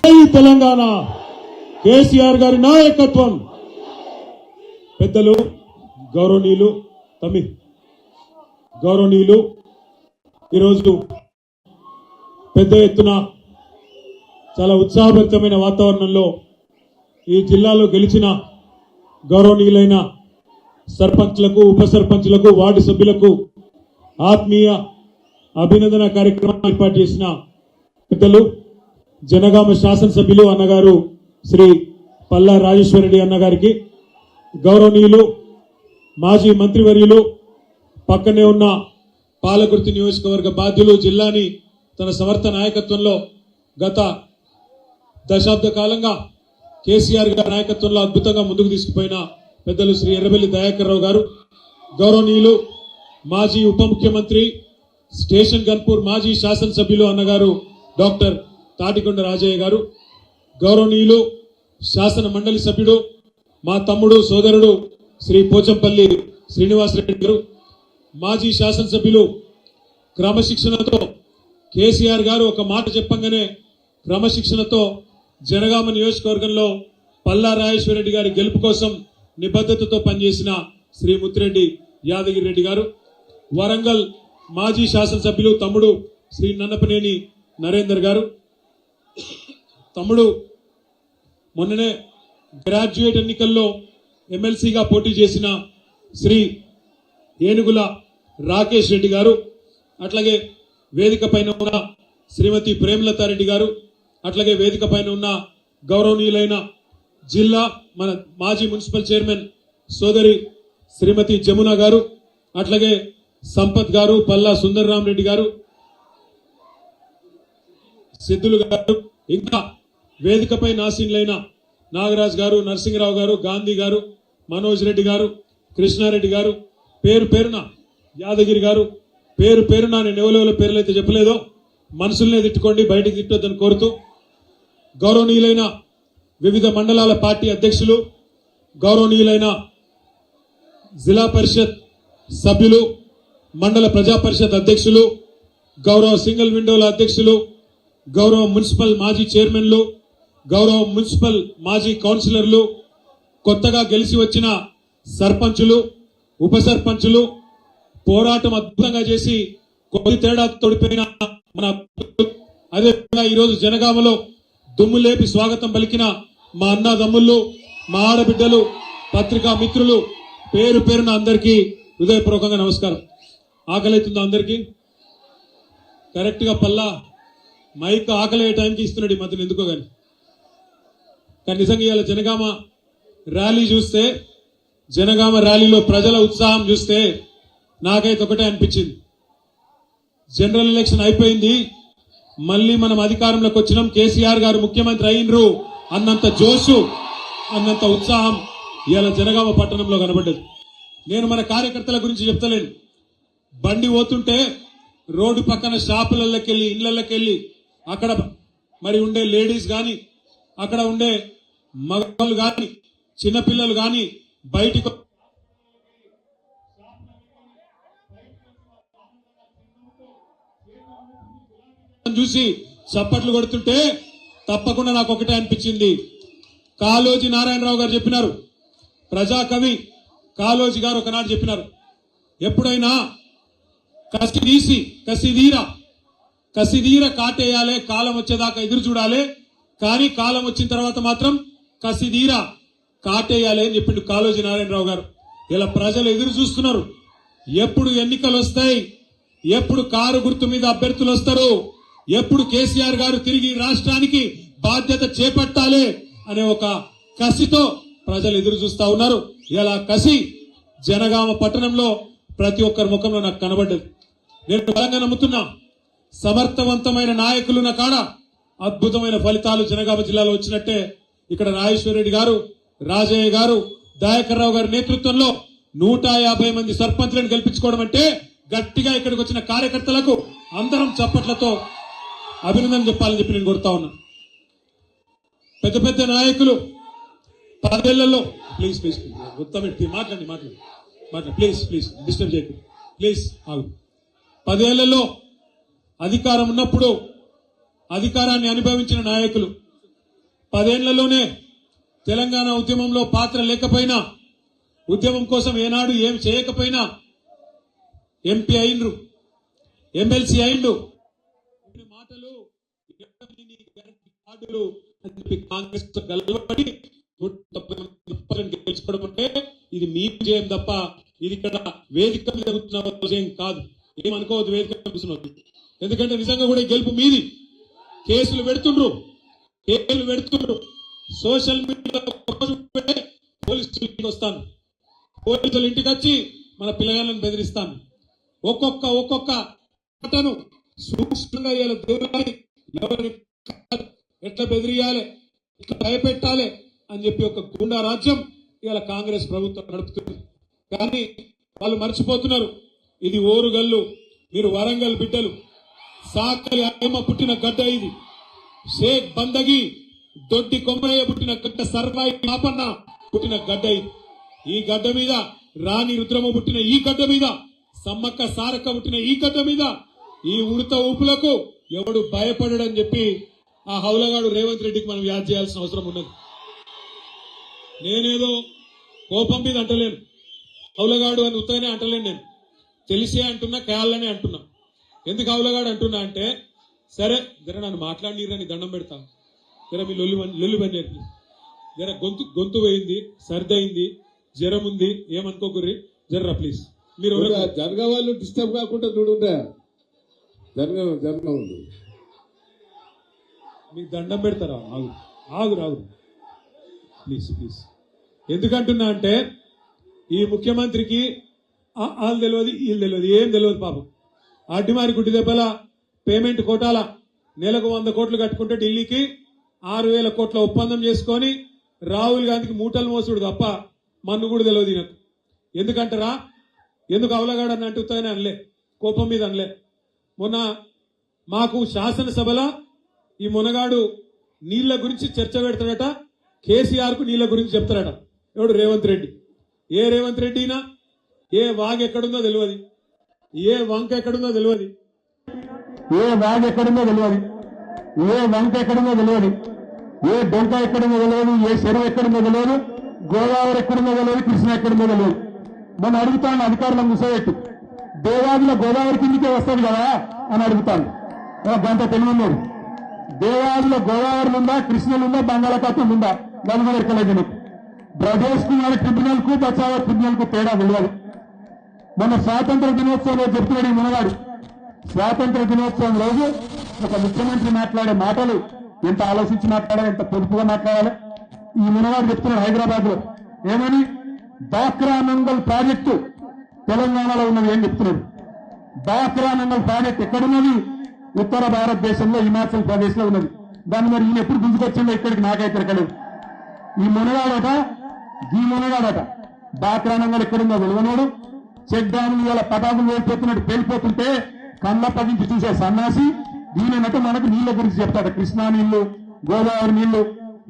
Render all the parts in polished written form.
తెలంగాణ కేసీఆర్ గారి నాయకత్వం. పెద్దలు గౌరవనీయులు ఈరోజు పెద్ద ఎత్తున చాలా ఉత్సాహభరితమైన వాతావరణంలో ఈ జిల్లాలో గెలిచిన గౌరవనీయులైన సర్పంచ్లకు, ఉప సర్పంచ్లకు, వార్డు సభ్యులకు ఆత్మీయ అభినందన కార్యక్రమాన్ని ఏర్పాటు చేసిన పెద్దలు జనగామ శాసనసభ్యులు అన్నగారు శ్రీ పల్లా రాజేశ్వరరెడ్డి అన్నగారికి, గౌరవనీయులు మాజీ మంత్రివర్యులు, పక్కనే ఉన్న పాలకుర్తి నియోజకవర్గ బాధ్యులు, జిల్లాని తన సమర్థ నాయకత్వంలో గత దశాబ్ద కాలంగా కేసీఆర్ గారి నాయకత్వంలో అద్భుతంగా ముందుకు తీసుకుపోయిన పెద్దలు శ్రీ ఎర్రబెల్లి దయాకర్ రావు గారు, గౌరవనీయులు మాజీ ఉప ముఖ్యమంత్రి, స్టేషన్ గన్పూర్ మాజీ శాసనసభ్యులు అన్నగారు డాక్టర్ తాటికొండ రాజయ్య గారు, గౌరవనీయులు శాసన మండలి సభ్యుడు మా తమ్ముడు సోదరుడు శ్రీ పోచంపల్లి శ్రీనివాసరెడ్డి గారు, మాజీ శాసనసభ్యులు క్రమశిక్షణతో కేసీఆర్ గారు ఒక మాట చెప్పంగానే క్రమశిక్షణతో జనగామ నియోజకవర్గంలో పల్లా రాజేశ్వరరెడ్డి గారి గెలుపు కోసం నిబద్ధతతో పనిచేసిన శ్రీ ముత్తిరెడ్డి యాదగిరి రెడ్డి గారు, వరంగల్ మాజీ శాసనసభ్యులు తమ్ముడు శ్రీ నన్నపనేని నరేందర్ గారు, తమ్ముడు మొన్ననే గ్రాడ్యుయేట్ ఎన్నికల్లో ఎమ్మెల్సీగా పోటీ చేసిన శ్రీ ఏనుగుల రాకేష్ రెడ్డి గారు, అట్లాగే వేదిక పైన ఉన్న శ్రీమతి ప్రేమలతారెడ్డి గారు, అట్లాగే వేదిక పైన ఉన్న గౌరవనీయులైన జిల్లా మన మాజీ మున్సిపల్ చైర్మన్ సోదరి శ్రీమతి జమున గారు, అట్లాగే సంపత్ గారు, పల్లా సుందరరామ్ రెడ్డి గారు, సిద్ధులు గారు, ఇంకా వేదికపై నాసీన్లైన నాగరాజ్ గారు, నరసింహరావు గారు, గాంధీ గారు, మనోజ్ రెడ్డి గారు, కృష్ణారెడ్డి గారు, పేరు పేరున యాదగిరి గారు, పేరు పేరున నేను ఎవరెవరి పేర్లు అయితే చెప్పలేదో మనసులనే తిట్టుకోండి, బయటికి తిట్టొద్దని కోరుతూ, గౌరవనీయులైన వివిధ మండలాల పార్టీ అధ్యక్షులు, గౌరవనీయులైన జిల్లా పరిషత్ సభ్యులు, మండల ప్రజా పరిషత్ అధ్యక్షులు, గౌరవ సింగిల్ విండోల అధ్యక్షులు, గౌరవ మున్సిపల్ మాజీ చైర్మన్లు, గౌరవ మున్సిపల్ మాజీ కౌన్సిలర్లు, కొత్తగా గెలిచి వచ్చిన సర్పంచులు, ఉప సర్పంచులు, పోరాటం అద్భుతంగా చేసి కొద్ది తేడా తోడిపోయిన మన అదేవిధంగా ఈరోజు జనగామలో దుమ్ము లేపి స్వాగతం పలికిన మా అన్నదమ్ముళ్ళు, మా ఆడబిడ్డలు, పత్రికా మిత్రులు, పేరు పేరున అందరికీ హృదయపూర్వకంగా నమస్కారం. ఆకలి అవుతుందా అందరికీ? కరెక్ట్ గా పల్లా మైక్ ఆకలి అయ్యే టైంకి ఇస్తున్నాడు ఈ మధ్యన, ఎందుకో కానీ నిజంగా ఇవాళ జనగామ ర్యాలీ చూస్తే, జనగామ ర్యాలీలో ప్రజల ఉత్సాహం చూస్తే నాకైతే ఒకటే అనిపించింది, జనరల్ ఎలక్షన్ అయిపోయింది, మళ్ళీ మనం అధికారంలోకి వచ్చినాం, కేసీఆర్ గారు ముఖ్యమంత్రి అయినరు అన్నంత జోషు, అన్నంత ఉత్సాహం ఇవాళ జనగామ పట్టణంలో కనబడ్డది. నేను మన కార్యకర్తల గురించి చెప్తలేను, బండి పోతుంటే రోడ్డు పక్కన షాపులకెళ్ళి, ఇళ్లకెళ్ళి అక్కడ మరి ఉండే లేడీస్ గాని, అక్కడ ఉండే మగవాళ్ళు గాని, చిన్నపిల్లలు గాని బయటికి చూసి చప్పట్లు కొడుతుంటే తప్పకుండా నాకు ఒకటే అనిపించింది, కాళోజీ నారాయణరావు గారు చెప్పినారు, ప్రజాకవి కాళోజీ గారు ఒకనాడు చెప్పినారు, ఎప్పుడైనా కసిదీర కాటేయాలి, కాలం వచ్చేదాకా ఎదురు చూడాలి, కానీ కాలం వచ్చిన తర్వాత మాత్రం కసిదీర కాటేయాలి అని చెప్పిండు కాళోజీ నారాయణరావు గారు. ఇలా ప్రజలు ఎదురు చూస్తున్నారు, ఎప్పుడు ఎన్నికలు వస్తాయి, ఎప్పుడు కారు గుర్తు మీద అభ్యర్థులు వస్తారు, ఎప్పుడు కేసీఆర్ గారు తిరిగి రాష్ట్రానికి బాధ్యత చేపట్టాలి అనే ఒక కసితో ప్రజలు ఎదురు చూస్తా ఉన్నారు. ఇలా కసి జనగామ పట్టణంలో ప్రతి ఒక్కరి ముఖంలో నాకు కనబడ్డది. నేను బలంగా నమ్ముతున్నా, సమర్థవంతమైన నాయకులున్న కాడ అద్భుతమైన ఫలితాలు జనగామ జిల్లాలో వచ్చినట్టే ఇక్కడ రాజేశ్వరరెడ్డి గారు, రాజయ్య గారు, దయాకర్ రావు గారి నేతృత్వంలో 150 మంది సర్పంచ్లను గెలిపించుకోవడం అంటే గట్టిగా ఇక్కడికి వచ్చిన కార్యకర్తలకు అందరం చప్పట్లతో అభినందన చెప్పాలని చెప్పి నేను కోరుతా ఉన్నా. పెద్ద పెద్ద నాయకులు 10 ఏళ్లలో ప్లీజ్ మొత్తం మాట్లాడి ప్లీజ్ డిస్టర్బ్ చేయకండి ప్లీజ్. 10 ఏళ్లలో అధికారం ఉన్నప్పుడు అధికారాన్ని అనుభవించిన నాయకులు, 10 ఏళ్లలోనే తెలంగాణ ఉద్యమంలో పాత్ర లేకపోయినా, ఉద్యమం కోసం ఏనాడు ఏం చేయకపోయినా ఎంపీ అయిండ్రు, ఎమ్మెల్సీ అయిండు. మాటలు కార్డులు అని చెప్పి కాంగ్రెస్ తో గెలవబడి 170 గెలుచుకోవడం అంటే ఇది మీ విజయం తప్ప ఇది ఇక్కడ వేదిక మీద కూర్చున్న విజయం కాదు. ఏమనుకోవద్దు వేదిక మీద కూర్చున్నది. ఎందుకంటే నిజంగా కూడా గెలుపు మీది. కేసులు పెడుతుండ్రు. సోషల్ మీడియా పోలీసులు ఇంటికి వస్తాను, పోలీసులు ఇంటికి వచ్చి మన పిల్లగాళ్ళని బెదిరిస్తాను. ఒక్కొక్క ఆటను సూక్ష్మంగా ఎవరిని ఎట్లా బెదిరియాలి, ఎట్లా భయపెట్టాలి అని చెప్పి ఒక గుండా రాజ్యం ఇవాళ కాంగ్రెస్ ప్రభుత్వం నడుపుతుంది. కానీ వాళ్ళు మర్చిపోతున్నారు, ఇది ఓరుగల్లు, మీరు వరంగల్ బిడ్డలు. సాకలి అమ్మ పుట్టిన గడ్డ ఇది. షేక్ బందగి దొడ్డి కొమ్మయ్య పుట్టిన గడ్డ, సర్వాయి పాపన్న పుట్టిన గడ్డ ఇది. ఈ గడ్డ మీద రాణి రుద్రమ పుట్టిన ఈ గడ్డ మీద, సమ్మక్క సారక్క పుట్టిన ఈ గడ్డ మీద ఈ ఉడత ఊపులకు ఎవడు భయపడడని చెప్పి ఆ హౌలగాడు రేవంత్ రెడ్డికి మనం యాద్ చేయాల్సిన అవసరం ఉన్నది. నేనేదో కోపం మీద అంటలేను, హౌలగాడు అని ఉత్తగానే అంటలేను. నేను తెలిసే అంటున్నా, కేయాలనే అంటున్నా. ఎందుకు హౌలగాడు అంటున్నా అంటే, సరే జర నన్ను మాట్లాడినని దండం పెడతా, జర మీ లొల్లి పని చెప్పి, జర గొంతు పోయింది, సర్దయింది, జ్వరం ఉంది, ఏమనుకోకుర్రి, జర్రా ప్లీజ్. మీరు జరగ వాళ్ళు డిస్టర్బ్ కాకుండా చూడుంటా, జరగ ఉంది మీకు దండం పెడతారా? ఆగు ప్లీజ్. ఎందుకంటున్నా అంటే, ఈ ముఖ్యమంత్రికి వాళ్ళు తెలియదు, వీళ్ళు తెలియదు, ఏం తెలియదు పాపం. అడ్డిమారి గుడ్డి దెబ్బల పేమెంట్ కోటాల నెలకు 100 కోట్లు కట్టుకుంటే ఢిల్లీకి 6,000 కోట్ల ఒప్పందం చేసుకొని రాహుల్ గాంధీకి మూటలు మోసుడు తప్ప మన్ను కూడా తెలియదు నాకు. ఎందుకంటారా? ఎందుకు అవలగాడు అని అంటుతాయని అనలే, కోపం మీద అనలే. మొన్న మాకు శాసనసభలో ఈ మునగాడు నీళ్ల గురించి చర్చ పెడతాడట, కేసీఆర్ కు నీళ్ల గురించి చెప్తాడట. ఎవడు? రేవంత్ రెడ్డి. ఏ రేవంత్ రెడ్డినా ఏ వాగ్ ఎక్కడుందో తెలియదు, ఏ వంక ఎక్కడుందో తెలియదు, ఏ వాగ్ ఎక్కడుందో తెలియదు, ఏ వంక ఎక్కడుందో తెలియదు, ఏ డొంక ఎక్కడుందో తెలియదు, ఏ చెరువు ఎక్కడుందో తెలియదు, గోదావరి ఎక్కడుందో తెలియదు, కృష్ణ ఎక్కడుందో తెలియదు. మనం అడుగుతాను అధికారులను ముసబెట్టు, దేవాదిలో గోదావరి కిందికే వస్తుంది కదా అని అడుగుతాను. గంట తెలియదు. దేవాదిలో గోదావరి ఉందా, కృష్ణలు ఉందా, బంగాళాఖాతం ఉందా, దాని కూడా ఎక్కలేదు. నీకు బ్రజేష్ కుమార్ ట్రిబ్యునల్ కు బచావో ట్రిబ్యునల్ కు తేడా తెలియదు. మన స్వాతంత్ర దినోత్సవంలో చెప్తున్నాడు ఈ మునగాడు. స్వాతంత్ర దినోత్సవం రోజు ఒక ముఖ్యమంత్రి మాట్లాడే మాటలు ఎంత ఆలోచించి మాట్లాడాలి, ఎంత పొదుపుగా మాట్లాడాలి. ఈ మునగాడు చెప్తున్నాడు హైదరాబాద్ లో ఏమని, డాక్రా నంగల్ ప్రాజెక్టు తెలంగాణలో ఉన్నది ఏం చెప్తున్నాడు. డాక్రా నంగల్ ప్రాజెక్ట్ ఎక్కడున్నది? ఉత్తర భారతదేశంలో హిమాచల్ ప్రదేశ్ లో ఉన్నది. దాన్ని మరి ఈయన ఎప్పుడు గుంజుకొచ్చిందో ఇక్కడికి నాకైతే ఎక్కలేదు. ఈ మునగాడట డాక్రా నంగల్ ఎక్కడుందో తెలియనోడు. చెక్ డ్యాములు ఇలా పటాకులు వేసిపోతున్నట్టు పేలిపోతుంటే కళ్ళ పగించి చూసే సన్నాసి దీనినట్టు మనకు నీళ్ల గురించి చెప్తాడు. కృష్ణా నీళ్లు, గోదావరి నీళ్లు,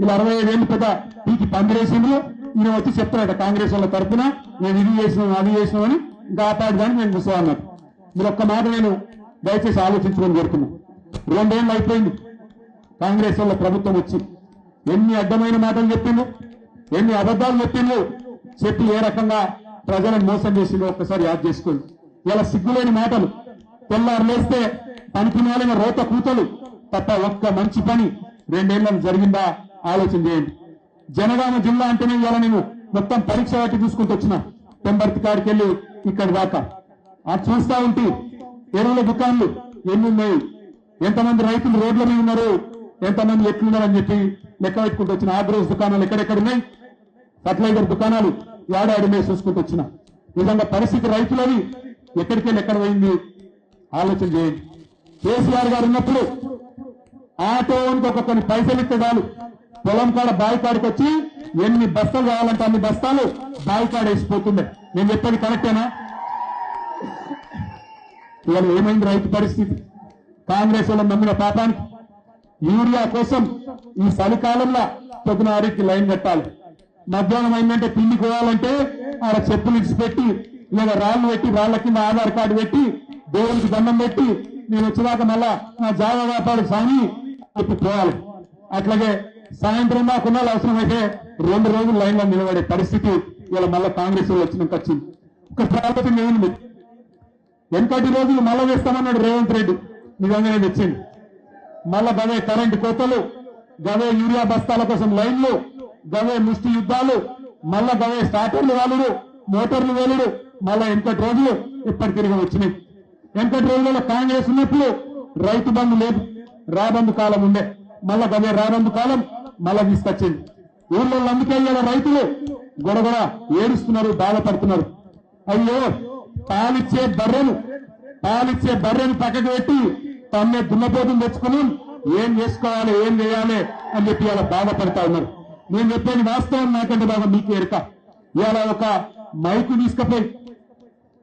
ఇలా 65 ఏళ్ళు పెద్ద పీకి పందిరేసిండ్రు. ఈయన వచ్చి చెప్తాడట కాంగ్రెస్ వాళ్ళ తరఫున మేము ఇది చేసినాం అది చేసినాం అని. ఇంకా ఆపాడు కానీ మేము కూర్చో అన్నారు. మీరు ఒక్క మాట నేను దయచేసి ఆలోచించుకొని కోరుతున్నాం. 2 ఏళ్ళు అయిపోయింది కాంగ్రెస్ వాళ్ళ ప్రభుత్వం వచ్చి. ఎన్ని అడ్డమైన మాటలు చెప్పిండ్రు, ఎన్ని అబద్ధాలు చెప్పిండ్రు, చెప్పి ఏ రకంగా ప్రజలను మోసం చేసిందో ఒక్కసారి యాద్ చేసుకోండి. ఇలా సిగ్గులేని మాటలు, తెల్లారు లేస్తే పనికిమాలిన రోత కూతలు తప్ప ఒక్క మంచి పని 2 ఏళ్ళని జరిగిందా ఆలోచన చేయండి. జనగామ జిల్లా అంటేనే ఇలా నేను మొత్తం పరీక్ష వాటి చూసుకుంటూ వచ్చిన, పెంబర్తి కాడికి వెళ్ళి ఇక్కడి దాకా అది చూస్తా ఉంటే ఎరువుల దుకాణాలు ఎన్ని ఉన్నాయి, ఎంతమంది రైతులు రోడ్ల మీద ఉన్నారు, ఎంతమంది ఎట్లున్నారని చెప్పి లెక్క పెట్టుకుంటూ వచ్చిన. ఆగ్రోస్ దుకాణాలు ఎక్కడెక్కడ ఉన్నాయి, ఫర్టిలైజర్ దుకాణాలు ఏడాది మీద చూసుకుంటూ వచ్చిన. నిజంగా పరిస్థితి రైతులది ఎక్కడికెళ్ళి ఎక్కడ పోయింది ఆలోచన చేయండి. కేసీఆర్ గారు ఉన్నప్పుడు ఆటో ఇంకొకరిని పైసలు ఇస్తే చాలు, పొలం కాడ బావి కాడికి వచ్చి ఎన్ని బస్తాలు కావాలంటే అన్ని బస్తాలు బావి కాడ వేసిపోతుండే. నేను చెప్పేది కరెక్టేనా? ఇవాళ ఏమైంది రైతు పరిస్థితి? కాంగ్రెస్ వాళ్ళ నమ్మిన పాపానికి యూరియా కోసం ఈ చలికాలంలో పొద్దున ఆరికి లైన్ కట్టాలి. మధ్యాహ్నం అయిందంటే పిండి కోవాలంటే ఆడ చెప్పులు ఇచ్చిపెట్టి లేదా రాళ్లు పెట్టి రాళ్ల కింద ఆధార్ కార్డు పెట్టి దేవుడికి దండం పెట్టి నేను వచ్చేదాకా మళ్ళా నా జాగా వ్యాపారం సాగి చెప్పి పోవాలి. అట్లాగే సాయంత్రం దాకా ఉండాలి, అవసరమైతే 2 రోజులు లైన్లో నిలబడే పరిస్థితి ఇలా మళ్ళీ కాంగ్రెస్ వాళ్ళు వచ్చినాక వచ్చింది. ఒక ప్రాబల్యం ఏముంది, వెనకటి రోజులు మళ్ళా వేస్తామన్నాడు రేవంత్ రెడ్డి, నిజంగానే తెచ్చింది. మళ్ళా గవే కరెంటు కోతలు, గవే యూరియా బస్తాల కోసం లైన్లు, గవే ముష్టి యుద్ధాలు, మళ్ళా గవే స్టార్టర్లు వాలుడు, మోటార్లు వేలుడు, మళ్ళా వెనకటి రోజులు ఇప్పటి తిరిగి వచ్చినాయి. వెనకటి రోజుల్లో కాంగ్రెస్ ఉన్నప్పుడు రైతు బంధు లేదు, రాబంధు కాలం ఉండే, మళ్ళా గవే రాబంధు కాలం మళ్ళా తీసుకొచ్చింది. ఊళ్ళో అందుకే ఇలా రైతులు గొడగొడ ఏడుస్తున్నారు, బాధపడుతున్నారు. అయ్యో పాలిచ్చే బర్రెను పక్కకు పెట్టి తన్నే దున్నపోతుని తెచ్చుకున్నాం, ఏం చేసుకోవాలి ఏం చేయాలి అని చెప్పి ఇలా బాధపడతా ఉన్నారు. నేను చెప్పేది వాస్తవం, నాకంటే బాగా మీకు ఎరుక. ఇవాళ ఒక మైకు తీసుకుపోయి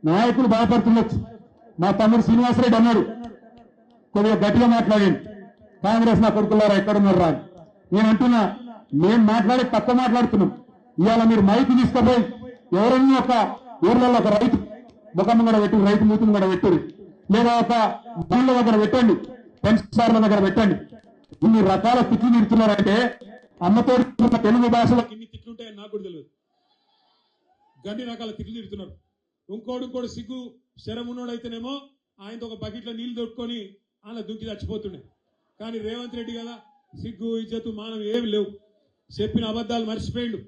నాయకులు బాధపడుతుండొచ్చు. మా తమ్ముడు శ్రీనివాసరెడ్డి అన్నాడు, కొద్దిగా గట్టిగా మాట్లాడండి, కాంగ్రెస్ నా కొడుకులారా ఎక్కడున్నారు రా. నేను అంటున్నా, మేము మాట్లాడి తక్కువ మాట్లాడుతున్నాం. ఇవాళ మీరు మైకు తీసుకుపోయి ఎవరన్నా ఒక ఊర్లలో ఒక రైతు ముఖం కూడా పెట్టి, రైతు మూతులు కూడా పెట్టుర్రి, లేదా ఒక ఊళ్ళ దగ్గర పెట్టండి, పెన్షన్ల దగ్గర పెట్టండి. ఇన్ని రకాల తిట్లు తిడుతున్నారంటే అమ్మతో తెలుగు భాషలో ఇన్ని తిట్లుంటాయని నాకు కూడా తెలియదు. గన్ని రకాల తిట్లు తిడుతున్నారు. ఇంకోడు సిగ్గు శరం ఉన్నోడైతేనేమో ఆయనతో ఒక బకెట్లో నీళ్లు దొట్టుకొని ఆయన దుంకి చచ్చిపోతుండే. కానీ రేవంత్ రెడ్డి కదా, సిగ్గు ఇజ్జతు మానం ఏమి లేవు. చెప్పిన అబద్ధాలు మర్చిపోయిండు,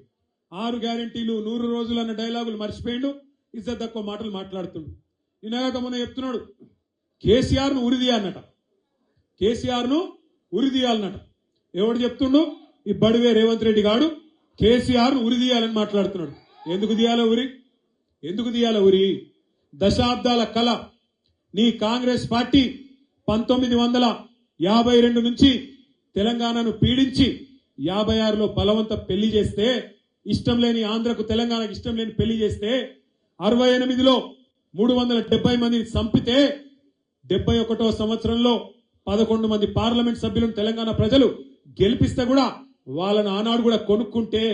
6 గ్యారెంటీలు 100 రోజులు అన్న డైలాగులు మర్చిపోయిండు, ఇజ్జత్ తక్కువ మాటలు మాట్లాడుతుండు. ఇలాగ మొన్న చెప్తున్నాడు కేసీఆర్ను ఉరిదీయాలన్నట, కేసీఆర్ను ఉరిదీయాలన్నట. ఎవడు చెప్తుండు? ఈ బడివే రేవంత్ రెడ్డి గాడు కేసీఆర్ను ఉరిదీయాలని మాట్లాడుతున్నాడు. ఎందుకు తీయాల ఉరి? దశాబ్దాల కళ నీ కాంగ్రెస్ పార్టీ 1952 నుంచి తెలంగాణను పీడించి 56లో బలవంత పెళ్లి చేస్తే, ఇష్టం లేని ఆంధ్రకు తెలంగాణకు ఇష్టం లేని పెళ్లి చేస్తే, 68లో 370 మందిని చంపితే, 71వ సంవత్సరంలో 11 మంది పార్లమెంట్ సభ్యులను తెలంగాణ ప్రజలు గెలిపిస్తే కూడా వాళ్ళని ఆనాడు కూడా కొనుక్కుంటే,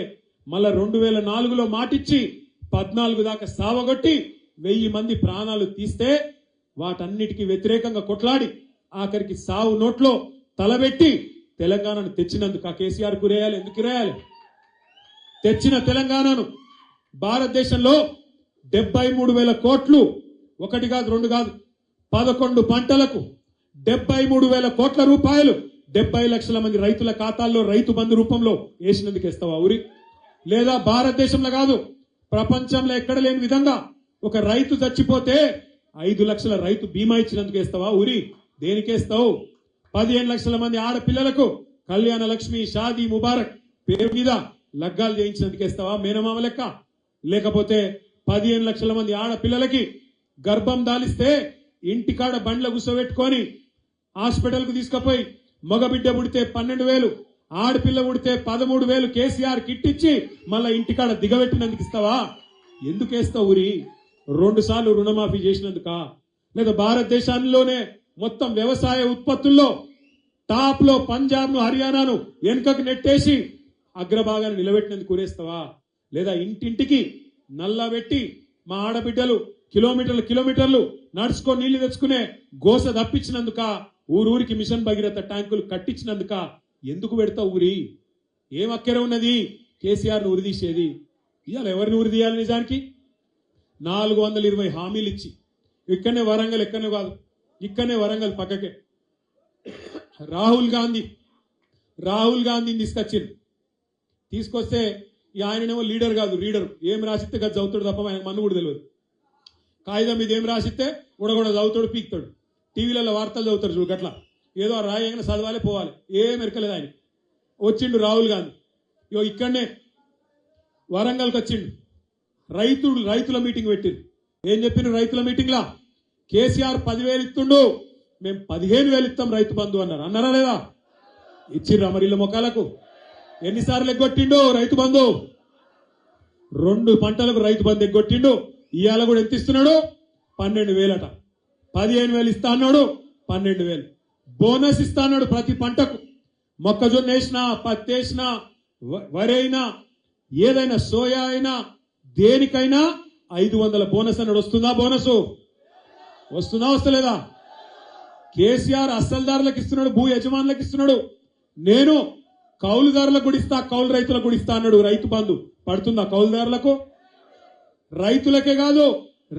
మళ్ళా 2004లో మాటిచ్చి 14 దాకా సావగొట్టి 1000 మంది ప్రాణాలు తీస్తే, వాటన్నిటికీ వ్యతిరేకంగా కొట్లాడి ఆఖరికి సావు నోట్లో తలబెట్టి తెలంగాణను తెచ్చినందుకు ఆ కేసీఆర్ గురేయాలి. ఎందుకు గురేయాలి? తెచ్చిన తెలంగాణను భారతదేశంలో 73,000 కోట్లు, 1 కాదు 2 కాదు, 11 పంటలకు 73,000 కోట్ల రూపాయలు 70 లక్షల మంది రైతుల ఖాతాల్లో రైతు బంధు రూపంలో వేసినందుకు వేస్తావా ఊరి? లేదా భారతదేశంలో కాదు ప్రపంచంలో ఎక్కడ లేని విధంగా ఒక రైతు చచ్చిపోతే 5 లక్షల రైతు బీమా ఇచ్చినందుకు వేస్తావా ఊరి? దేనికేస్తావు? 15 లక్షల మంది ఆడపిల్లలకు కళ్యాణ లక్ష్మి, షాదీ ముబారక్ పేరు మీద లగ్గాలు చేయించినందుకు వేస్తావా మేనమామ లెక్క? లేకపోతే 15 లక్షల మంది ఆడపిల్లలకి గర్భం దాలిస్తే ఇంటికాడ బండ్ల గుసబెట్టుకొని హాస్పిటల్కు తీసుకుపోయి మగబిడ్డ పుడితే 12,000, ఆడపిల్ల పుడితే 13,000 కేసీఆర్ కిట్ ఇచ్చి మళ్ళా ఇంటికాడ దిగబెట్టినందుకు ఇస్తావా? ఎందుకు వేస్తావు ఊరి? 2 సార్లు రుణమాఫీ చేసినందుక? లేదా భారతదేశంలోనే మొత్తం వ్యవసాయ ఉత్పత్తుల్లో టాప్ లో పంజాబ్ ను, హర్యానాను వెనుకకు నెట్టేసి అగ్రభాగాన్ని నిలబెట్టినందుకు ఊరేస్తావా? లేదా ఇంటింటికి నల్లా పెట్టి మా ఆడబిడ్డలు కిలోమీటర్లు నడుచుకొని నీళ్లు తెచ్చుకునే గోస తప్పించినందుక? ఊరూరికి మిషన్ భగీరథ ట్యాంకులు కట్టించినందుక? ఎందుకు పెడతావు ఊరి? ఏం అక్కర ఉన్నది కేసీఆర్ను ఉరిదీసేది? ఇవాళ ఎవరిని ఉరిదీయాలి? నిజానికి 420 హామీలు ఇచ్చి, ఇక్కడనే వరంగల్, ఎక్కడనే కాదు, ఇక్కడనే వరంగల్ పక్కకే రాహుల్ గాంధీని తీసుకొస్తే ఆయననేమో లీడర్ కాదు, రీడర్. ఏం రాసిస్తే గది చదువుతాడు తప్ప ఆయన మన్ను కూడా తెలియదు. కాగితం మీద ఏం రాసిస్తే కూడా చదువుతాడు, పీక్తాడు. టీవీలలో వార్తలు చదువుతారు చూడు, గట్లా ఏదో రాయంగానే చదవాలి పోవాలి, ఏం ఎరకలేదు. ఆయన వచ్చిండు రాహుల్ గాంధీ, ఇక్కడనే వరంగల్కి వచ్చిండు. రైతుల మీటింగ్ పెట్టిండు. ఏం చెప్పిండు రైతుల మీటింగ్లా? కేసీఆర్ 10,000 ఇస్తుండు, మేము 15,000 ఇస్తాం రైతు బంధు అన్నారు. అన్నారా లేదా? ఇచ్చిర్రా మరి ఇళ్ళ మొక్కలకు? ఎన్నిసార్లు ఎగ్గొట్టిండు రైతు బంధు? 2 పంటలకు రైతు బంధు ఎగ్గొట్టిండు. ఇవాళ కూడా ఎంత ఇస్తున్నాడు? 12,000 అట. 15,000 ఇస్తా అన్నాడు, 12,000 బోనస్ ఇస్తా అన్నాడు ప్రతి పంటకు. మొక్కజొన్న వేసినా, పత్తి వేసినా, వరి అయినా, ఏదైనా సోయా అయినా, దేనికైనా 500 బోనస్ అన్నాడు. వస్తుందా బోనస్? వస్తలేదా? కేసీఆర్ అస్సల్దారులకు ఇస్తున్నాడు, భూ యజమానులకు ఇస్తున్నాడు. నేను కౌలుదారులకు కూడా ఇస్తా, కౌలు రైతులకు కూడా ఇస్తా అన్నాడు. రైతు బంధు పడుతుందా కౌలుదారులకు? రైతులకే కాదు,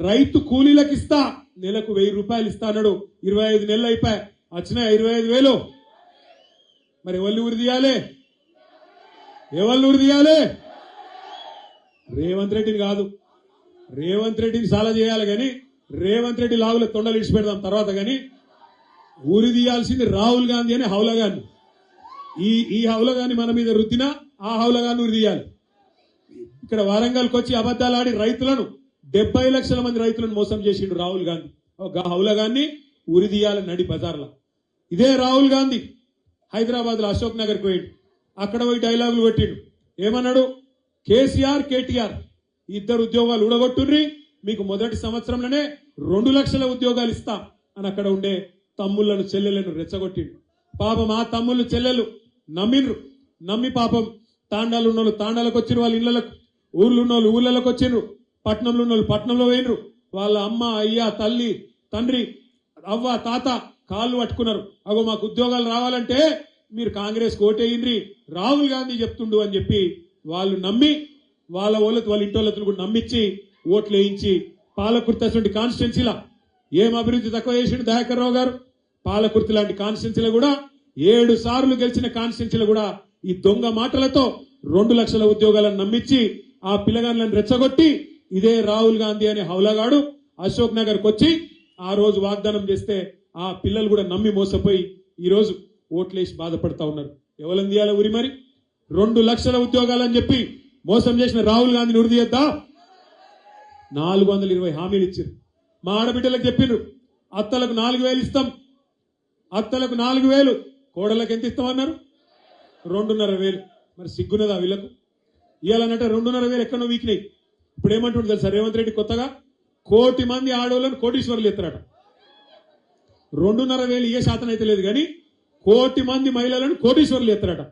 రైతు కూలీలకు ఇస్తా, నెలకు 1000 రూపాయలు ఇస్తా అన్నాడు. 25 నెలలు అయిపోయా, వచ్చినాయి 25,000. మరి ఎవరిని ఉరి తీయాలి? ఎవరిని ఉరి తీయాలి? రేవంత్ రెడ్డిని కాదు. రేవంత్ రెడ్డిని చాలా చేయాలి కానీ రేవంత్ రెడ్డి లాగుల తొండలు ఇడిచి పెడదాం తర్వాత. కానీ ఊరి తీయాల్సింది రాహుల్ గాంధీ అని హౌలగాన్ని. ఈ హౌలగాన్ని మన మీద రుద్దినా ఆ హౌలగాన్ని ఉరి తీయాలి. ఇక్కడ వరంగల్కి వచ్చి అబద్ధాలు ఆడి రైతులను 70 లక్షల మంది రైతులను మోసం చేసిండు రాహుల్ గాంధీ. హౌలగాన్ని ఉరి తీయాలని నడి బజార్లో. ఇదే రాహుల్ గాంధీ హైదరాబాద్ లో అశోక్ నగర్కి పోయిండు. అక్కడ పోయి డైలాగులు కొట్టిండు. ఏమన్నాడు? కేసీఆర్ కేటీఆర్ ఇద్దరు ఉద్యోగాలు ఊడగొట్టుండ్రి, మీకు మొదటి సంవత్సరంలోనే 2 లక్షల ఉద్యోగాలు ఇస్తా అని అక్కడ ఉండే తమ్ముళ్లను చెల్లెలను రెచ్చగొట్టిండు. పాపం ఆ తమ్ముళ్ళు చెల్లెలు నమ్మిండ్రు. నమ్మి పాపం తాండాలు ఉన్నోళ్ళు తాండాలకు వచ్చిండ్రు, వాళ్ళ ఇళ్లకు, ఊర్లు ఉన్నోళ్ళు ఊళ్ళలోకి వచ్చిండ్రు, పట్నంలో ఉన్నోళ్ళు పట్నంలో పోయినరు. వాళ్ళ అమ్మ అయ్య తల్లి తండ్రి అవ్వ తాత కాళ్ళు పట్టుకున్నారు. అగో మాకు ఉద్యోగాలు రావాలంటే మీరు కాంగ్రెస్ ఓటేయండి, రాహుల్ గాంధీ చెప్తుండు అని చెప్పి వాళ్ళు నమ్మి వాళ్ళ ఇంటోళ్ళతో కూడా నమ్మించి ఓట్లు వేయించి పాలకుర్తి అటువంటి కాన్స్టిట్యున్సీలా ఏం అభివృద్ధి తక్కువ చేసిండు దయాకర్ రావు గారు? పాలకుర్తి లాంటి కాన్స్టిట్యున్సీలో కూడా 7 సార్లు గెలిచిన కాన్స్టిట్యున్సీలో కూడా ఈ దొంగ మాటలతో 2 లక్షల ఉద్యోగాలను నమ్మించి ఆ పిల్లగాళ్ళని రెచ్చగొట్టి ఇదే రాహుల్ గాంధీ అనే హౌలగాడు అశోక్ నగర్కి వచ్చి ఆ రోజు వాగ్దానం చేస్తే ఆ పిల్లలు కూడా నమ్మి మోసపోయి ఈ రోజు ఓట్లేసి బాధపడతా ఉన్నారు. ఎవరిని తీయాలి ఉరి? మరి 2 లక్షల ఉద్యోగాలని చెప్పి మోసం చేసిన రాహుల్ గాంధీని ఉరి తీయద్దా? 420 హామీలు ఇచ్చారు. మా ఆడబిడ్డలకు చెప్పిండ్రు, అత్తలకు 4,000 ఇస్తాం, అత్తలకు 4,000, కోడలకు ఎంత ఇస్తామన్నారు? 2,500. మరి సిగ్గున్నదా వీళ్ళకు? ఇవ్వాలన్నట్టు 2,500 ఎక్కడో వీకినాయి. ఇప్పుడు ఏమంటుండే తెలుసా రేవంత్ రెడ్డి కొత్తగా? 1 కోటి మంది ఆడవాళ్ళని కోటీశ్వర్లు ఎత్తారట. 2,500 ఏ శాతం అయితే లేదు కానీ 1 కోటి మంది మహిళలను కోటీశ్వర్లు ఎత్తారట.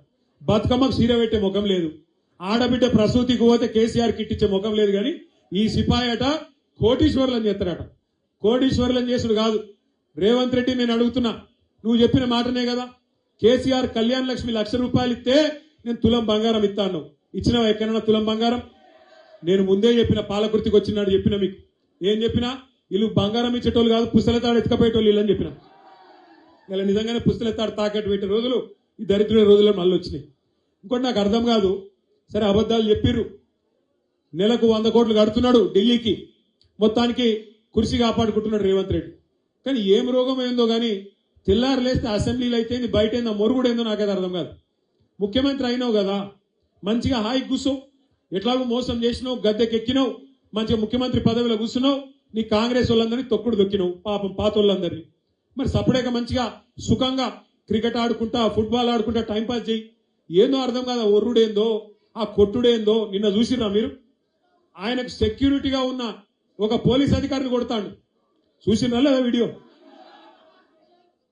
బతుకమ్మకు సీర పెట్టే ముఖం లేదు, ఆడబిడ్డ ప్రసూతికి పోతే కేసీఆర్ కిట్ ఇచ్చే ముఖం లేదు. కానీ ఈ సిపాయి అట కోటీశ్వర్లను చేస్తారట. కోటీశ్వర్లను చేసుడు కాదు. రేవంత్ రెడ్డి నేను అడుగుతున్నా, నువ్వు చెప్పిన మాటనే కదా, కేసీఆర్ కళ్యాణ లక్ష్మి 1,00,000 రూపాయలు ఇస్తే నేను తులం బంగారం ఇస్తాను. ఇచ్చినావా ఎక్కడన్నా తులం బంగారం? నేను ముందే చెప్పిన, పాలకృతికి వచ్చినాడు చెప్పిన మీకు. ఏం చెప్పినా? వీళ్ళు బంగారం ఇచ్చేటోళ్ళు కాదు, పుస్తలతాడు ఎత్తుకపోయేటోళ్ళు వీళ్ళని చెప్పిన. ఇలా నిజంగానే పుస్తలతాడు తాకట్టు పెట్టే రోజులు ఈ దరిద్ర రోజుల్లో మళ్ళీ వచ్చినాయి. ఇంకోటి నాకు అర్థం కాదు. సరే అబద్ధాలు చెప్పిర్రు, నెలకు 100 కోట్లు కడుతున్నాడు ఢిల్లీకి, మొత్తానికి కుర్చీ కాపాడుకుంటున్నాడు రేవంత్ రెడ్డి. కానీ ఏం రోగం ఏందో కానీ తెల్లారు లేస్తే అసెంబ్లీలో అయితే బయట ఏందో మొరుగుడు ఏందో నాకైతే అర్థం కాదు. ముఖ్యమంత్రి అయినావు కదా, మంచిగా హాయి కూర్చో, ఎట్లాగో మోసం చేసినావు, గద్దెకెక్కినావు, మంచిగా ముఖ్యమంత్రి పదవిలో కూర్చున్నావు, నీ కాంగ్రెస్ వాళ్ళందరినీ తొక్కుడు దొక్కినావు, పాపం పాత వాళ్ళందరినీ. మరి సపరేట్గా మంచిగా సుఖంగా క్రికెట్ ఆడుకుంటా ఫుట్బాల్ ఆడుకుంటా టైంపాస్ చేయి. ఏందో అర్థం కాదు, ఒర్రుడేందో ఆ కొట్టుడేందో. నిన్న చూసిరా మీరు? ఆయనకు సెక్యూరిటీగా ఉన్న ఒక పోలీస్ అధికారిని కొడతాడు. చూసినా లేదా వీడియో?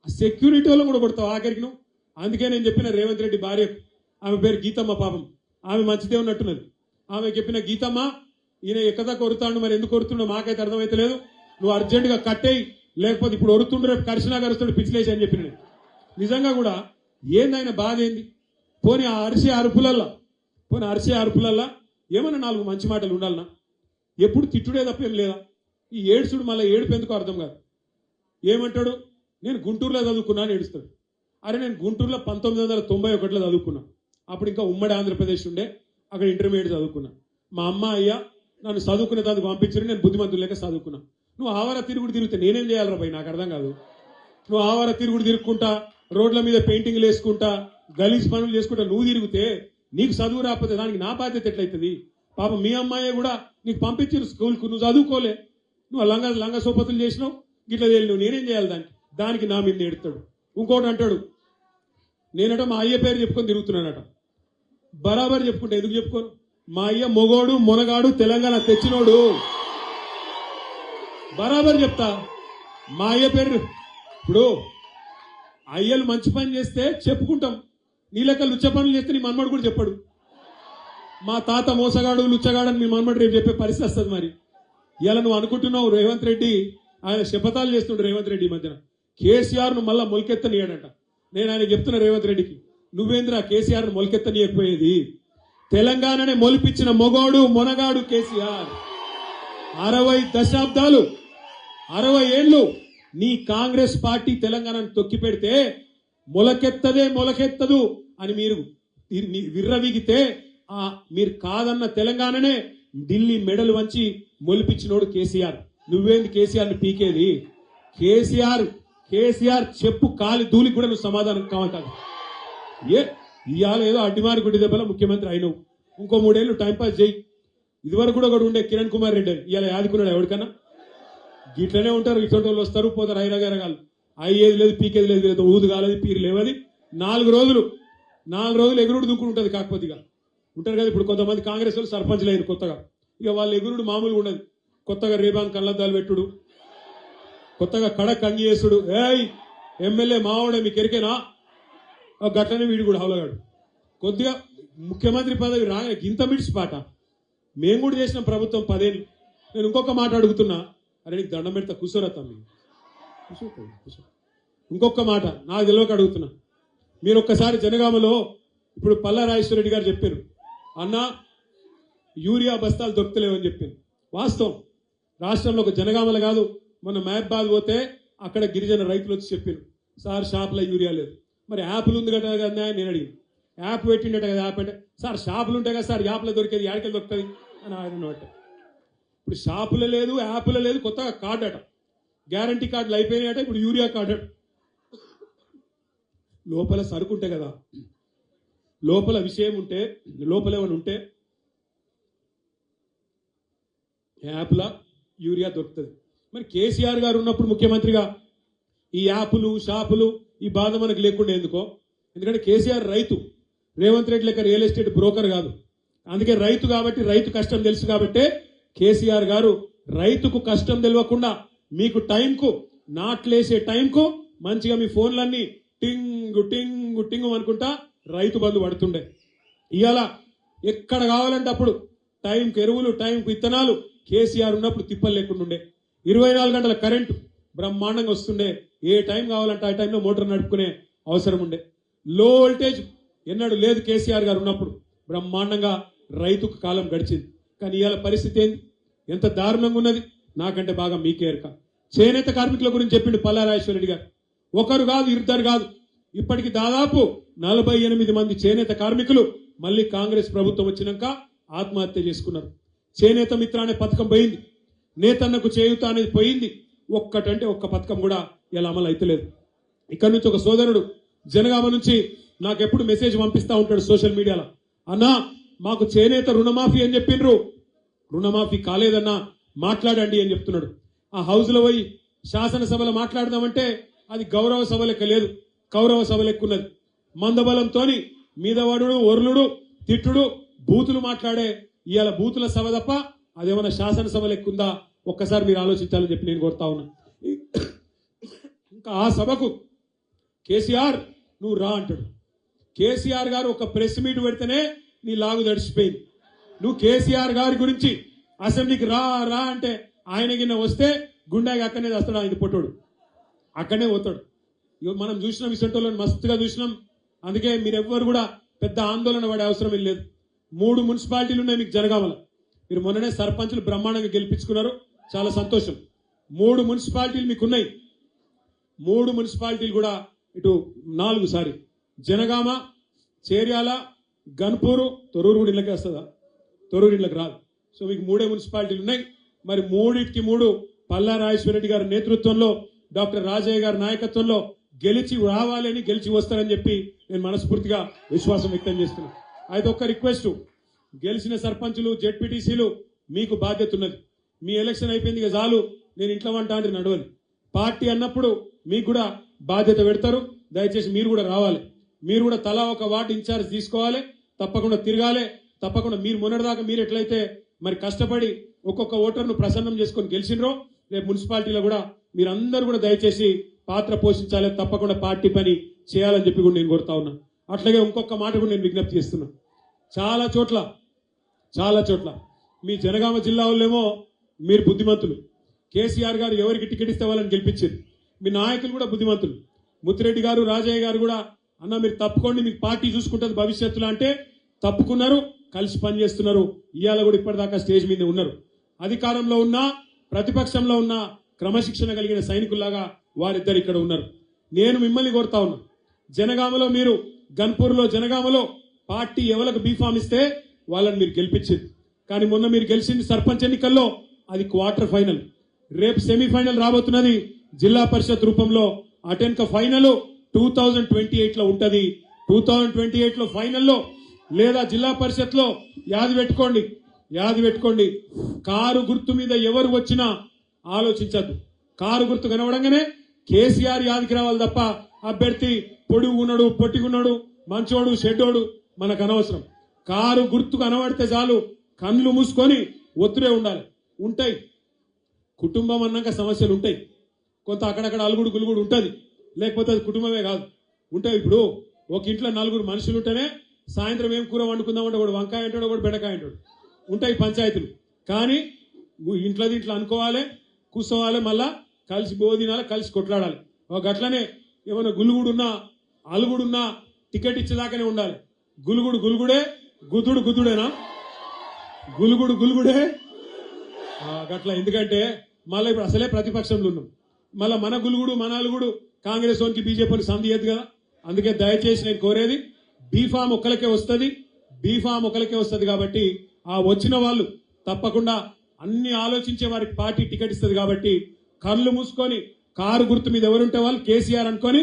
సెక్యూరిటీ వాళ్ళు కూడా కొడతావు ఆఖరికి నువ్వు. అందుకే నేను చెప్పిన రేవంత్ రెడ్డి భార్యకు, ఆమె పేరు గీతమ్మ, పాపం ఆమె మంచిదే ఉన్నట్టున్నది. ఆమె చెప్పిన, గీతమ్మ ఈయన ఎక్కదా కొరుతాడు, మరి ఎందుకు కొరుతుండో మాకైతే అర్థమైతే లేదు, నువ్వు అర్జెంటుగా కట్టేయి, లేకపోతే ఇప్పుడు ఒరుతుండ్రు రేపు కరిసినా కరుస్తాడు పిచ్చిలేసి అని చెప్పిన. నిజంగా కూడా ఏంది ఆయన బాధ ఏంది? పోనీ ఆ అరిసే అరుపులల్లా ఏమన్నా 4 మంచి మాటలు ఉండాలన్నా? ఎప్పుడు తిట్టుడే తప్పేం లేదా? ఈ ఏడుచుడు మళ్ళీ ఏడుపు ఎందుకో అర్థం కాదు. ఏమంటాడు? నేను గుంటూరులో చదువుకున్నా అని ఏడుస్తాడు. అరే నేను గుంటూరులో 1991లో చదువుకున్నా, అప్పుడు ఇంకా ఉమ్మడి ఆంధ్రప్రదేశ్ ఉండే, అక్కడ ఇంటర్మీడియట్ చదువుకున్నా. మా అమ్మ అయ్య నన్ను చదువుకునే దానికి పంపించారు, నేను బుద్ధిమంతులు లేక చదువుకున్నా. నువ్వు ఆవార తిరుగుడు తిరిగితే నేనేం చేయాలరా భయ్? నాకు అర్థం కాదు. నువ్వు ఆవార తిరుగుడు తిరుగుకుంటా, రోడ్ల మీద పెయింటింగ్లు వేసుకుంటా, గలీజ్ పనులు చేసుకుంటా నువ్వు తిరిగితే నీకు చదువు రాకపోతే దానికి నా బాధ్యత ఎట్లయితుంది? పాపం మీ అమ్మాయి కూడా నీకు పంపించారు స్కూల్కు, నువ్వు చదువుకోలే, నువ్వు లంగా సోపతులు చేసినావు, గిట్లా తేలి నువ్వు నేనేం చేయాలి దానికి నా మీద ఎడతాడు. ఇంకోటి అంటాడు, నేనట మా అయ్య పేరు చెప్పుకొని తిరుగుతున్నానట. బరాబర్ చెప్పుకుంటా, ఎందుకు చెప్పుకోను? మా అయ్య మొగోడు మొనగాడు తెలంగాణ తెచ్చినోడు, బరాబర్ చెప్తా. మా అయ్య పేరు, ఇప్పుడు అయ్యలు మంచి పని చేస్తే చెప్పుకుంటాం, నీ లెక్క లుచ్చ పనులు చేస్తే నీ మన్మడు కూడా చెప్పాడు. మా తాత మోసగాడు లుచ్చగాడని మీ మన్మడు రేపు చెప్పే పరిస్థితి వస్తుంది. మరి ఇలా నువ్వు అనుకుంటున్నావు రేవంత్ రెడ్డి, ఆయన శపథాలు చేస్తుండే రేవంత్ రెడ్డి ఈ మధ్యన కేసీఆర్ ను మళ్ళా మొలకెత్తనియాడంట. నేను ఆయన చెప్తున్నా రేవంత్ రెడ్డికి, నువ్వేంద్రా కేసీఆర్ మొలకెత్తనీయకపోయేది? తెలంగాణనే మొలిపించిన మొగోడు మొనగాడు కేసీఆర్. 60 దశాబ్దాలు 60 ఏళ్ళు నీ కాంగ్రెస్ పార్టీ తెలంగాణను తొక్కి పెడితే మొలకెత్తదు అని మీరు విర్రవీగితే మీరు కాదన్న తెలంగాణనే ఢిల్లీ మెడలు వంచి మొలిపించినోడు కేసీఆర్. నువ్వేంది కేసీఆర్ని పీకేది? కేసీఆర్ చెప్పు కాలి ధూళి కూడా నువ్వు సమాధానం కావంటావు. ఇవాళ ఏదో అడ్డిమారి గుడ్డి దెబ్బల ముఖ్యమంత్రి అయినవు, ఇంకో 3 ఏళ్ళు టైంపాస్ చేయి. ఇదివరకు కూడా ఉండే కిరణ్ కుమార్ రెడ్డి అని ఇవాళ యాదుకున్నాడు ఎవరికన్నా? ఇట్లనే ఉంటారు, ఇటువంటి వాళ్ళు వస్తారు పోతారు, ఐరగారగాలు. అయ్యేది లేదు, పీకేది లేదు, ఊదు కాలేదు, పీరు లేవది. 4 రోజులు ఎగురుడు దుక్కుడు ఉంటుంది. కాకపోతే ఇక ఉంటారు కదా, ఇప్పుడు కొంతమంది కాంగ్రెస్ వాళ్ళు సర్పంచ్లు అయ్యారు కొత్తగా. ఇక వాళ్ళ ఎగురుడు మామూలుగా ఉండదు. కొత్తగా రేబాన్ కళ్ళద్దాలు పెట్టుడు, కొత్తగా కడక్ అంగి చేసుడు. ఎమ్మెల్యే మావాడే మీకు ఎరికేనా? గట్లనే వీడు కూడా హౌలగాడు. కొద్దిగా ముఖ్యమంత్రి పదవి రాగానే గింత మిడిసి పాట. మేము కూడా చేసిన ప్రభుత్వం 10 ఏళ్ళు. నేను ఇంకొక మాట అడుగుతున్నా, అరే నీకు దండం పెడతా కూర్చోరా తమ్మి, కూర్చో. ఇంకొక మాట నాకు తెలియక అడుగుతున్నా. మీరు ఒక్కసారి జనగామలో ఇప్పుడు పల్లా రాజేశ్వరరెడ్డి గారు చెప్పారు, అన్నా యూరియా బస్తాలు దొరుకుతలేవని చెప్పారు. వాస్తవం. రాష్ట్రంలో ఒక జనగామల కాదు, మొన్న మహబాద్ పోతే అక్కడ గిరిజన రైతులు వచ్చి చెప్పారు, సార్ షాపులో యూరియా లేదు. మరి యాప్లు ఉంది కదా కదా నేను అడిగింది. యాప్ పెట్టిండట కదా, యాప్ అంటే సార్ షాపులు ఉంటాయి కదా సార్, యాప్లో దొరికేది యాడికెళ్ళి దొరుకుతుంది అని ఆయన అట్ట. ఇప్పుడు షాపులో లేదు, యాప్లో లేదు, కొత్తగా కార్డు అట, గ్యారంటీ కార్డులు అయిపోయినాయట, ఇప్పుడు యూరియా కార్డు అట. లోపల సరుకు ఉంటే కదా, లోపల విషయం ఉంటే, లోపల ఏమైనా ఉంటే యాప్లా యూరియా దొరుకుతుంది. మరి కేసీఆర్ గారు ఉన్నప్పుడు ముఖ్యమంత్రిగా ఈ యాపులు షాపులు ఈ బాధ మనకు లేకుండా ఎందుకో? ఎందుకంటే కేసీఆర్ రైతు, రేవంత్ రెడ్డి లెక్క రియల్ ఎస్టేట్ బ్రోకర్ కాదు. అందుకే రైతు కాబట్టి, రైతు కష్టం తెలుసు కాబట్టే కేసీఆర్ గారు రైతుకు కష్టం తెలియకుండా మీకు టైంకు నాట్లేసే టైంకు మంచిగా మీ ఫోన్లన్నీ టింగు టింగు టింగు అనుకుంటా రైతు బంధు పడుతుండే. ఇవాళ ఎక్కడ కావాలంటే అప్పుడు టైంకు ఎరువులు, టైంకు విత్తనాలు కేసీఆర్ ఉన్నప్పుడు తిప్పలు లేకుండా ఉండే. 24 గంటల కరెంటు బ్రహ్మాండంగా వస్తుండే. ఏ టైం కావాలంటే ఆ టైంలో మోటార్ నడుపుకునే అవసరం ఉండే. లో వోల్టేజ్ ఎన్నడూ లేదు కేసీఆర్ గారు ఉన్నప్పుడు. బ్రహ్మాండంగా రైతుకు కాలం గడిచింది. కానీ ఇవాళ పరిస్థితి ఏంది? ఎంత దారుణంగా ఉన్నది నాకంటే బాగా మీకే ఎరక. చేనేత కార్మికుల గురించి చెప్పిండు పల్లా రాజేశ్వరరెడ్డి గారు. ఒకరు కాదు, ఇద్దరు కాదు, ఇప్పటికి దాదాపు 48 మంది చేనేత కార్మికులు మళ్ళీ కాంగ్రెస్ ప్రభుత్వం వచ్చినాక ఆత్మహత్య చేసుకున్నారు. చేనేత మిత్ర అనే పథకం పోయింది, నేతన్నకు చేయూత అనేది పోయింది. ఒక్కటంటే ఒక్క పథకం కూడా ఇలా అమలు అయితలేదు. ఇక్కడ నుంచి ఒక సోదరుడు జనగామ నుంచి నాకు ఎప్పుడు మెసేజ్ పంపిస్తా ఉంటాడు సోషల్ మీడియాలో, అన్నా మాకు చేనేత రుణమాఫీ అని చెప్పిండ్రు, రుణమాఫీ కాలేదన్నా మాట్లాడండి అని చెప్తున్నాడు. ఆ హౌస్లో పోయి శాసనసభలో మాట్లాడదామంటే అది గౌరవ సభ లెక్క లేదు, కౌరవ సభ లెక్క ఉన్నది. మందబలంతో మీదవాడు ఒర్లుడు తిట్టుడు బూతులు మాట్లాడే ఇవాళ బూతుల సభ తప్ప అదేమన్నా శాసనసభ లెక్క ఉందా? ఒక్కసారి మీరు ఆలోచించాలని చెప్పి నేను కోరుతా ఉన్నా. ఇంకా ఆ సభకు కేసీఆర్ నువ్వు రా అంటాడు. కేసీఆర్ గారు ఒక ప్రెస్ మీట్ పెడితేనే నీ లాగు దడిచిపోయింది. నువ్వు కేసీఆర్ గారి గురించి అసెంబ్లీకి రా రా అంటే ఆయన గిన్న వస్తే గుండాకి అక్కడనే వస్తాడు, ఆయన పొట్టోడు అక్కడనే పోతాడు. మనం చూసినాం, ఇసంటోళ్ళని మస్తుగా చూసినాం. అందుకే మీరెవ్వరు కూడా పెద్ద ఆందోళన పడే అవసరం లేదు. 3 మున్సిపాలిటీలు ఉన్నాయి మీకు జనగామల. మీరు మొన్ననే సర్పంచులు బ్రహ్మాండంగా గెలిపించుకున్నారు, చాలా సంతోషం. 3 మున్సిపాలిటీలు మీకు ఉన్నాయి. 3 మున్సిపాలిటీలు కూడా ఇటు 4 సారి జనగామ, చేర్యాల, గన్పూరు, తొర్రూరు కూడా ఇళ్ళకి వస్తుందా? తొర్రూరు ఇళ్ళకి రాదు. సో మీకు 3 మున్సిపాలిటీలు ఉన్నాయి. మరి 3కి 3 పల్లా రాజేశ్వరరెడ్డి గారి నేతృత్వంలో, డాక్టర్ రాజయ్య గారి నాయకత్వంలో గెలిచి రావాలని, గెలిచి వస్తారని చెప్పి నేను మనస్ఫూర్తిగా విశ్వాసం వ్యక్తం చేస్తున్నాను. అయితే ఒక్క రిక్వెస్ట్, గెలిచిన సర్పంచులు, జెడ్పీటీసీలు మీకు బాధ్యత ఉన్నది. మీ ఎలక్షన్ అయిపోయింది ఇక చాలు, నేను ఇంట్లో వంట అంటే నడవని. పార్టీ అన్నప్పుడు మీకు కూడా బాధ్యత పెడతారు. దయచేసి మీరు కూడా రావాలి. మీరు కూడా తలా ఒక వార్డు ఇన్ఛార్జ్ తీసుకోవాలి, తప్పకుండా తిరగాలి. తప్పకుండా మీరు మొన్నటిదాకా మీరు ఎట్లయితే మరి కష్టపడి ఒక్కొక్క ఓటర్ను ప్రసన్నం చేసుకొని గెలిచినరో, రేపు మున్సిపాలిటీలో కూడా మీరందరూ కూడా దయచేసి పాత్ర పోషించాలి, తప్పకుండా పార్టీ పని చేయాలని చెప్పి కూడా నేను కోరుతా ఉన్నా. అట్లాగే ఇంకొక మాట కూడా నేను విజ్ఞప్తి చేస్తున్నా. చాలా చోట్ల మీ జనగామ జిల్లా వాళ్ళేమో మీరు బుద్ధిమంతులు, కేసీఆర్ గారు ఎవరికి టికెట్ ఇస్తే వాళ్ళని గెలిపించారు. మీ నాయకులు కూడా బుద్ధిమంతులు. ముత్తిరెడ్డి గారు, రాజయ్య గారు కూడా అన్న మీరు తప్పుకోండి, మీకు పార్టీ చూసుకుంటుంది భవిష్యత్తులో అంటే తప్పుకున్నారు, కలిసి పనిచేస్తున్నారు. ఇవాళ కూడా ఇప్పటిదాకా స్టేజ్ మీద ఉన్నారు. అధికారంలో ఉన్నా ప్రతిపక్షంలో ఉన్న క్రమశిక్షణ కలిగిన సైనికుల్లాగా వారిద్దరు ఇక్కడ ఉన్నారు. నేను మిమ్మల్ని కోరుతా ఉన్నా, జనగామలో మీరు గన్పూర్లో జనగామలో పార్టీ ఎవరికి బీఫామ్ ఇస్తే వాళ్ళని మీరు గెలిపించింది. కానీ మొన్న మీరు గెలిచింది సర్పంచ్ ఎన్నికల్లో, అది క్వార్టర్ ఫైనల్. రేపు సెమీఫైనల్ రాబోతున్నది జిల్లా పరిషత్ రూపంలో. అటెన్క ఫైనల్ 2028లో ఉంటది. 2028లో ఫైనల్లో లేదా జిల్లా పరిషత్ లో యాది పెట్టుకోండి, కారు గుర్తు మీద ఎవరు వచ్చినా ఆలోచించద్దు. కారు గుర్తు కనవడంగానే కేసీఆర్ యాదికి రావాలి తప్ప అభ్యర్థి పొడుగున్నాడు, పొట్టిగున్నాడు, మంచోడు, షెడ్డోడు మనకు అనవసరం. కారు గుర్తు కనబడితే చాలు, కళ్ళు మూసుకొని ఒత్తుడే ఉండాలి. ఉంటాయి కుటుంబం అన్నాక సమస్యలు ఉంటాయి, కొంత అక్కడక్కడ అలుగుడు గులుగుడు ఉంటుంది, లేకపోతే అది కుటుంబమే కాదు ఉంటాయి. ఇప్పుడు ఒక ఇంట్లో 4 మనుషులు ఉంటేనే సాయంత్రం ఏం కూర వండుకుందామంటే ఒకడు వంకాయ అంటాడు, ఒకడు బెండకాయ అంటాడు. ఉంటాయి పంచాయతీలు. కానీ ఇంట్లో అనుకోవాలి, కూర్చోవాలి, మళ్ళా కలిసి బోధినాలి, కలిసి కొట్లాడాలి. ఒక గట్లనే ఏమైనా గులుగుడున్నా అలుగుడున్నా టికెట్ ఇచ్చేదాకానే ఉండాలి. గులుగుడే, గుద్దుడేనా? గులుగుడే గట్ల. ఎందుకంటే మళ్ళీ ఇప్పుడు అసలే ప్రతిపక్షంలో ఉన్నాం, మళ్ళీ మన గులుగుడు మన అలుగుడు కాంగ్రెస్ వానికి బీజేపీకి సంధి లేదు కదా. అందుకే దయచేసి నేను కోరేది, బీఫామ్ ఒకరికే వస్తుంది కాబట్టి ఆ వచ్చిన వాళ్ళు తప్పకుండా అన్ని ఆలోచించే వారికి పార్టీ టికెట్ ఇస్తుంది కాబట్టి కళ్ళు మూసుకొని కారు గుర్తు మీద ఎవరుంటే వాళ్ళు కేసీఆర్ అనుకొని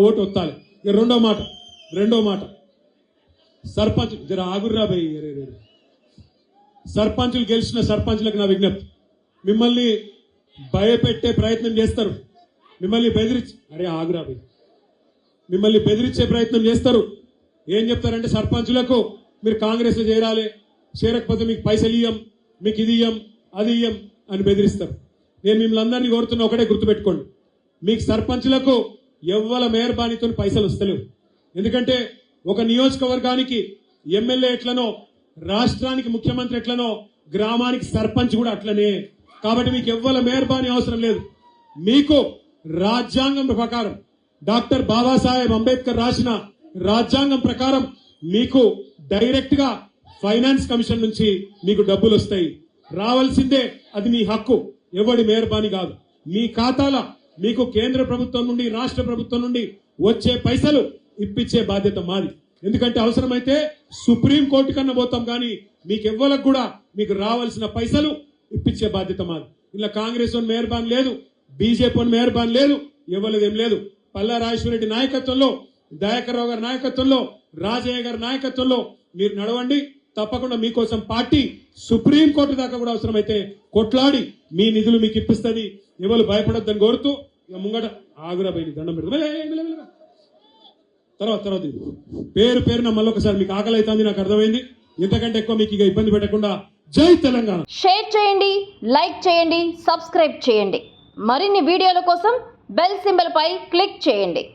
ఓటు ఒత్తాలి. రెండో మాట సర్పంచ్ జర ఆగుర్రా భయ్, సర్పంచులు గెలిచిన సర్పంచులకు నా విజ్ఞప్తి, మిమ్మల్ని భయపెట్టే ప్రయత్నం చేస్తారు, మిమ్మల్ని బెదిరించే ప్రయత్నం చేస్తారు. ఏం చెప్తారంటే సర్పంచులకు మీరు కాంగ్రెస్ లో చేరాలి, చేరకపోతే మీకు పైసలు ఇయ్యం, మీకు ఇది ఇయ్యం, అది ఇయ్యం అని బెదిరిస్తారు. నేను మిమ్మల్ని అందరినీ కోరుతున్న ఒకటే గుర్తుపెట్టుకోండి, మీకు సర్పంచులకు ఎవ్వల మేయర్బానితో పైసలు వస్తలేవు. ఎందుకంటే ఒక నియోజకవర్గానికి ఎమ్మెల్యే ఎట్లనో, రాష్ట్రానికి ముఖ్యమంత్రి ఎట్లనో, గ్రామానికి సర్పంచ్ కూడా అట్లనే. కాబట్టి మీకు ఎవ్వల మేయర్బాని అవసరం లేదు. మీకు రాజ్యాంగం ప్రకారం, డాక్టర్ బాబాసాహెబ్ అంబేద్కర్ రాసిన రాజ్యాంగం ప్రకారం మీకు డైరెక్ట్ గా ఫైనాన్స్ కమిషన్ నుంచి మీకు డబ్బులు వస్తాయి. రావాల్సిందే, అది మీ హక్కు, ఎవడి మేయర్బాని కాదు. మీ ఖాతాల మీకు కేంద్ర ప్రభుత్వం నుండి రాష్ట్ర ప్రభుత్వం నుండి వచ్చే పైసలు ఇప్పించే బాధ్యత మాది. ఎందుకంటే అవసరమైతే సుప్రీం కోర్టు కన్నా పోతాం, కానీ మీకు ఎవ్వలకు కూడా మీకు రావాల్సిన పైసలు ఇప్పించే బాధ్యత మాది. ఇలా కాంగ్రెస్ మేయర్బాన్ లేదు, బీజేపీ మేయర్బాన్ లేదు, ఎవరిదేం లేదు. పల్లా రాజేశ్వరరెడ్డి నాయకత్వంలో, దయాకర్ రావు గారి నాయకత్వంలో, రాజయ్య గారి నాయకత్వంలో మీరు నడవండి. తప్పకుండా మీకోసం పార్టీ సుప్రీం కోర్టు దాకా కూడా అవసరమైతే కొట్లాడి మీ నిధులు మీకు ఇప్పిస్తుంది. ఎవరు భయపడొద్దని కోరుతూ ఇక ముంగట ఆగురాబోయి దండం పెడతాం. తర్వాత పేరున మళ్ళొకసారి మీకు ఆకలి అవుతుంది, నాకు అర్థమైంది. ఇంతకంటే ఎక్కువ మీకు ఇక ఇబ్బంది పెట్టకుండా జై తెలంగాణ. షేర్ చేయండి, లైక్ చేయండి, సబ్స్క్రైబ్ చేయండి. మరిన్ని వీడియోల కోసం బెల్ సింబల్ పై క్లిక్ చేయండి.